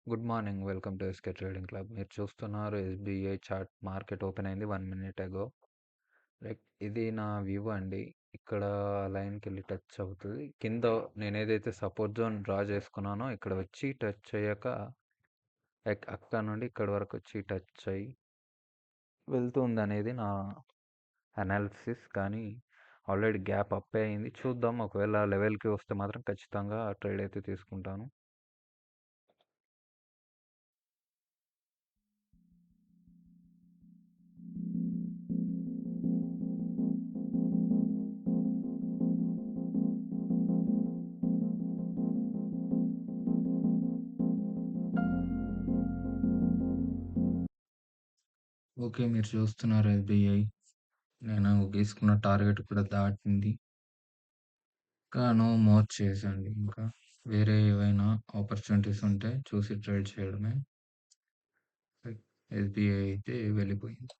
Good morning. Welcome to SK trading club. మీరు చూస్తున్నారు SBI chart. Market open అయింది 1 minute అగో. లైక్ ఇది నా వ్యూ అండి. ఇక్కడ లైన్‌కెళ్ళి టచ్ అవుతది. కింద నేనేదైతే సపోర్ట్ జోన్ డ్రా చేసుకున్నానో ఇక్కడ వచ్చి టచ్ అయ్యాక లైక్ అక్కడ నుండి ఇక్కడి వరకు వచ్చి టచ్ అయ్యి వెళ్తుందనేది నా అనాలిసిస్. కానీ ఆల్రెడీ గ్యాప్ అప్ అయింది. చూద్దాం, ఒకవేళ లెవెల్‌కి వస్తే మాత్రం ఖచ్చితంగా ట్రేడ్ అయితే తీసుకుంటాను. ఓకే, మీరు చూస్తున్నారు ఎస్బీఐ. నేను గీసుకున్న టార్గెట్ కూడా దాటింది. ఇంకా నో మోర్ చేసండి. ఇంకా వేరే ఏవైనా ఆపర్చునిటీస్ ఉంటే చూసి ట్రేడ్ చేయడమే. ఎస్బీఐ అయితే వెళ్ళిపోయింది.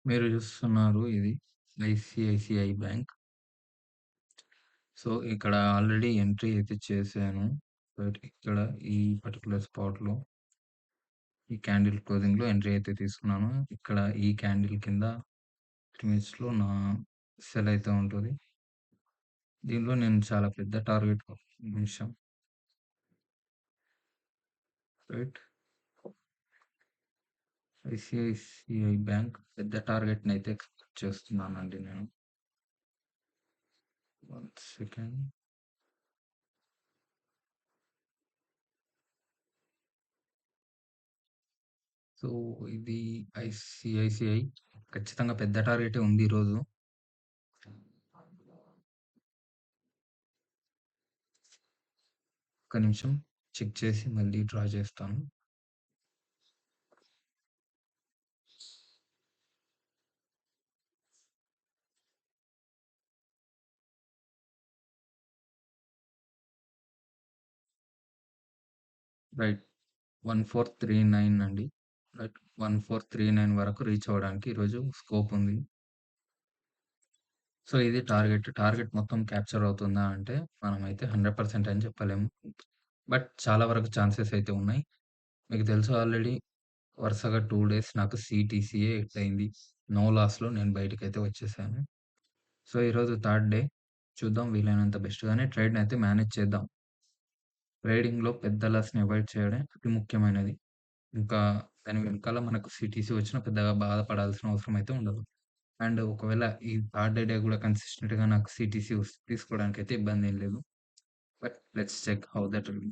మీరు చూస్తున్నారు ఇది ఐసిఐసిఐ బ్యాంక్. సో ఇక్కడ ఆల్రెడీ ఎంట్రీ అయితే చేశాను. బట్ ఇక్కడ ఈ పర్టికులర్ స్పాట్లో ఈ క్యాండిల్ క్లోజింగ్లో ఎంట్రీ అయితే తీసుకున్నాను. ఇక్కడ ఈ క్యాండిల్ కింద 3 మినిట్స్లో నా సెల్ అయితే ఉంటుంది. దీనిలో నేను చాలా పెద్ద టార్గెట్ నిమిషం రైట్. ఐసిఐసిఐ బ్యాంక్ పెద్ద టార్గెట్ని అయితే ఎక్స్పెక్ట్ చేస్తున్నానండి నేను. 1 సెకండ్. సో ఇది ఐసిఐసిఐ ఖచ్చితంగా పెద్ద టార్గెటే ఉంది ఈరోజు. ఒక నిమిషం చెక్ చేసి మళ్ళీ డ్రా చేస్తాను. రైట్, 1439 అండి. రైట్, 1439 వరకు రీచ్ అవ్వడానికి ఈరోజు స్కోప్ ఉంది. సో ఇది టార్గెట్ మొత్తం క్యాప్చర్ అవుతుందా అంటే మనమైతే 100% అని చెప్పలేము. బట్ చాలా వరకు ఛాన్సెస్ అయితే ఉన్నాయి. మీకు తెలుసు ఆల్రెడీ వరుసగా 2 డేస్ నాకు సిటీసీఏ హిట్ అయింది. నో లాస్‌లో నేను బయటికైతే వచ్చేసాను. సో ఈరోజు థర్డ్ డే. చూద్దాం, వీలైనంత బెస్ట్‌గానే ట్రేడ్‌ని అయితే మేనేజ్ చేద్దాం. ట్రేడింగ్‌లో పెద్ద లాస్‌ని అవాయిడ్ చేయడం అతి ముఖ్యమైనది. ఇంకా దాని వెనకాల మనకు సిటీసీ వచ్చినా పెద్దగా బాధపడాల్సిన అవసరం అయితే ఉండదు. అండ్ ఒకవేళ ఈ థర్డ్ డే కూడా కన్సిస్టెంట్‌గా నాకు సిటీసీ తీసుకోవడానికైతే ఇబ్బందేం లేదు. But let's check how that will be.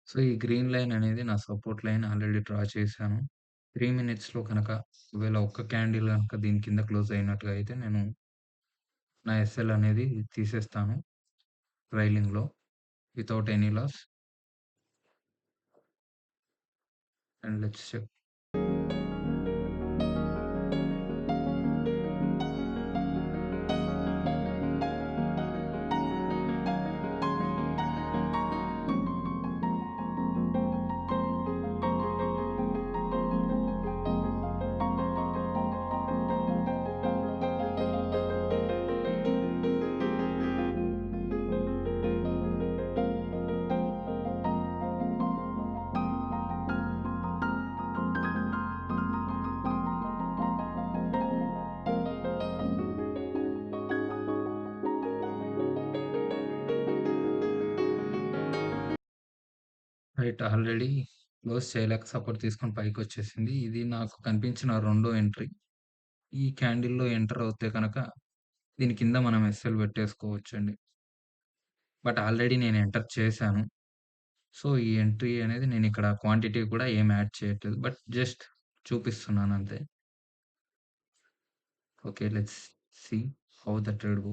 So ఈ గ్రీన్ లైన్ అనేది నా సపోర్ట్ లైన్ ఆల్రెడీ డ్రా చేశాను. 3 మినిట్స్‌లో కనుక ఒకవేళ ఒక్క క్యాండిల్ గనుక దీని కింద క్లోజ్ అయినట్టుగా అయితే నేను నా ఎస్ఎల్ అనేది తీసేస్తాను ట్రైలింగ్‌లో without any loss. And let's check. Right. Already close చేయలేక సపోర్ట్ తీసుకొని పైకొచ్చేసింది. ఇది నాకు కనిపించిన రెండో ఎంట్రీ. ఈ క్యాండిల్‌లో ఎంటర్ అవుతే గనక దీని కింద మనం ఎస్ఎల్ పెట్టేసుకోవచ్చండి. బట్ ఆల్రెడీ నేను ఎంటర్ చేశాను. సో, ఈ ఎంట్రీ అనేది నేనిక్కడ క్వాంటిటీ కూడా ఏమి యాడ్ చేయట్లేదు. బట్ జస్ట్ చూపిస్తున్నానంతే. Okay. Let's see how the trade go.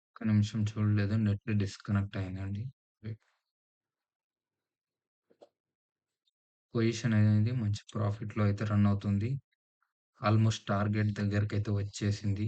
ఒక్క నిమిషం చూడలేదు. నెట్ డిస్కనెక్ట్ అయిందండి. వెయిట్. పొజిషన్ అనేది మంచి ప్రాఫిట్‌లో అయితే రన్ అవుతుంది. ఆల్‌మోస్ట్ టార్గెట్ దగ్గరకైతే వచ్చేసింది.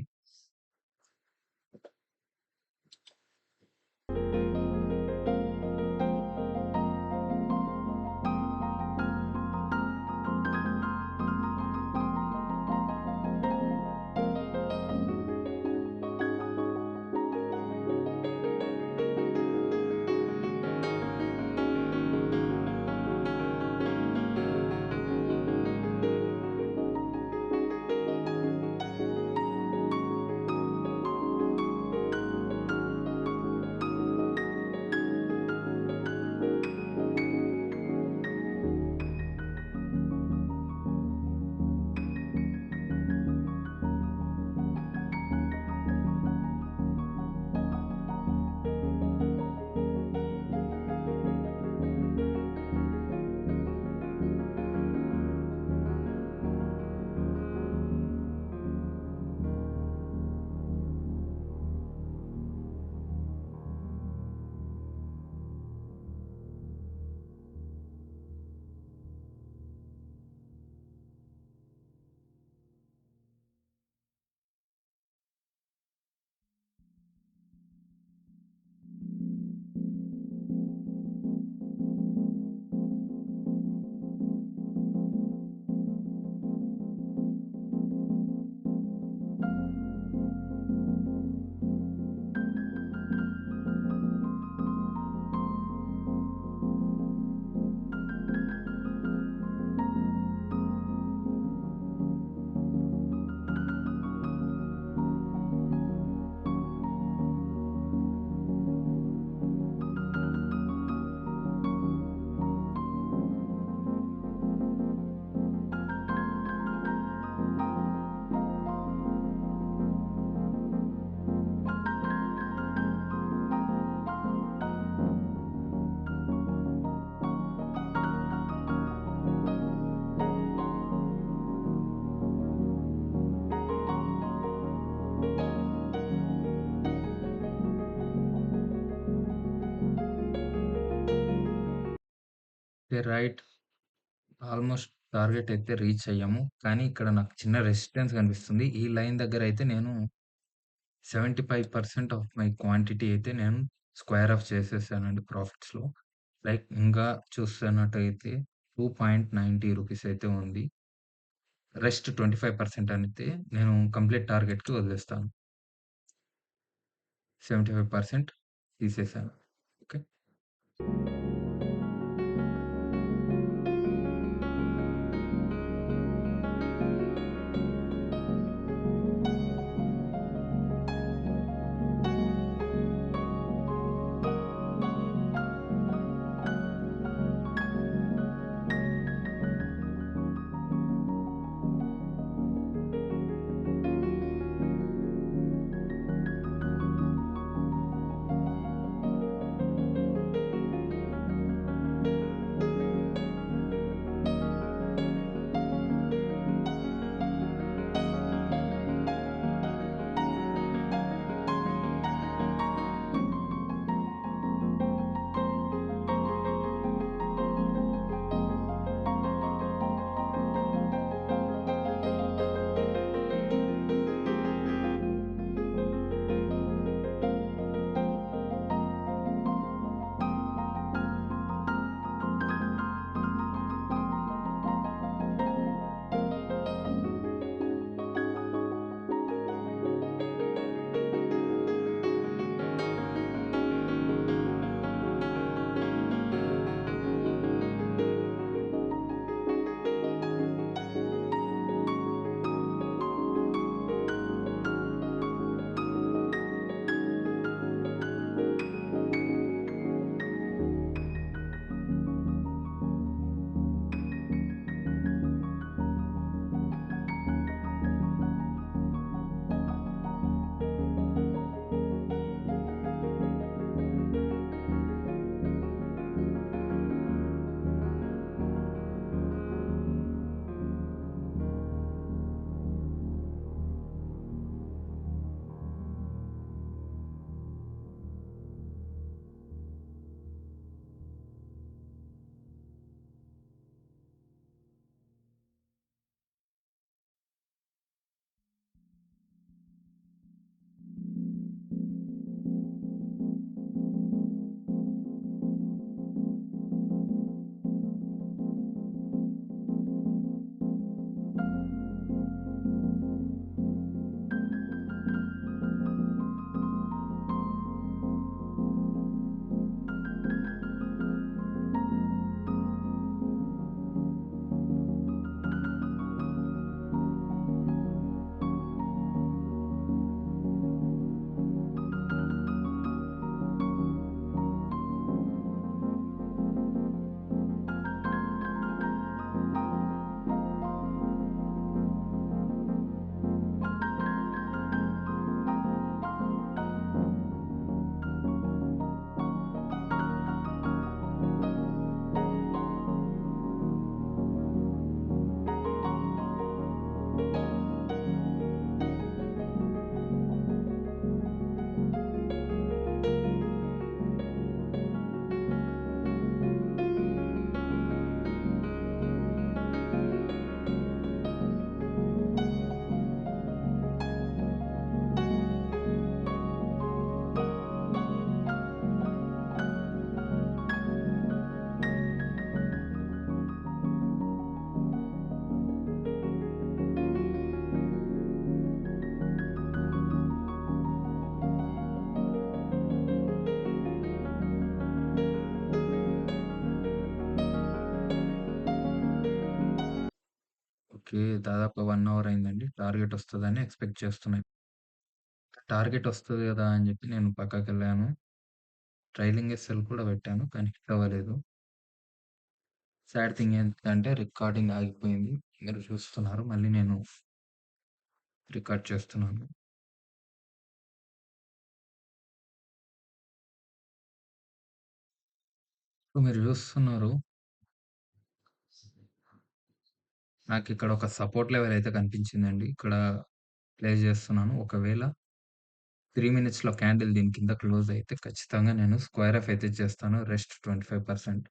ఓకే. రైట్. ఆల్‌మోస్ట్ టార్గెట్ అయితే రీచ్ అయ్యాము. కానీ ఇక్కడ నాకు చిన్న రెసిస్టెన్స్ కనిపిస్తుంది. ఈ లైన్ దగ్గరైతే నేను 75% ఆఫ్ మై క్వాంటిటీ అయితే నేను స్క్వేర్ ఆఫ్ చేసేసానండి ప్రాఫిట్స్‌లో. లైక్ ఇంకా చూస్తున్నట్టయితే రూ. 2.90 అయితే ఉంది. రెస్ట్ 25% అయితే నేను కంప్లీట్ టార్గెట్‌కి వదిలేస్తాను. 75% తీసేసాను. ఓకే. ఓకే. దాదాపు 1 అవర్ అయిందండి. టార్గెట్ వస్తదని ఎక్స్‌పెక్ట్ చేస్తున్నా. టార్గెట్ వస్తది గదా! అని జెప్పి నేను పక్కకెళ్ళాను. ట్రైలింగ్ ఎస్ఎల్ కూడా పెట్టాను. కానీ హిట్ అవ్వలేదు. సాడ్ థింగ్ ఏంటంటే రికార్డింగ్ ఆగిపోయింది. మీరు చూస్తున్నారు. మళ్ళీ నేను రికార్డ్ చేస్తున్నాను. సో, మీరు చూస్తున్నారు. నాకిక్కడ ఒక సపోర్ట్ లెవెల్ అయితే కనిపించిందండి. ఇక్కడ ప్లే చేస్తున్నాను. ఒకవేళ 3 మినిట్స్‌లో క్యాండిల్ దీని కింద క్లోజ్ అయితే ఖచ్చితంగా నేను స్క్వేర్ ఆఫ్ అయితే చేస్తాను. రెస్ట్ 25%.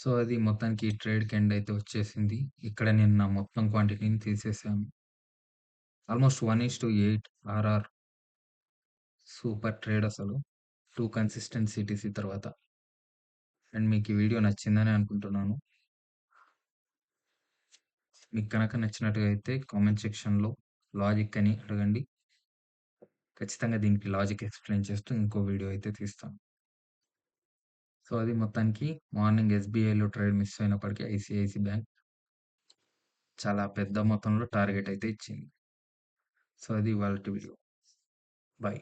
సో, అది మొత్తానికి ట్రేడ్‌కి ఎండ్ అయితే వచ్చేసింది. ఇక్కడ నేను నా మొత్తం క్వాంటిటీని తీసేసాను. ఆల్‌మోస్ట్ 1:8 ఆర్ఆర్ సూపర్ ట్రేడ్ అసలు. 2 కన్సిస్టెంట్ సిటీసీ తర్వాత. అండ్ మీకు ఈ వీడియో నచ్చిందని అనుకుంటున్నాను. మీకు గనక నచ్చినట్టుగా అయితే కామెంట్ సెక్షన్‌లో లాజిక్ అని అడగండి. ఖచ్చితంగా దీనికి లాజిక్ ఎక్స్‌ప్లెయిన్ చేస్తూ ఇంకో వీడియో అయితే తీస్తాను. సో, అది మొత్తానికి మార్నింగ్ ఎస్‌బీఐలో ట్రేడ్ మిస్ అయినప్పటికీ ఐసీఐసీ బ్యాంక్ చాలా పెద్ద మొత్తంలో టార్గెట్ అయితే ఇచ్చింది. సో, అది ఇవాల్టి వీడియో. బై.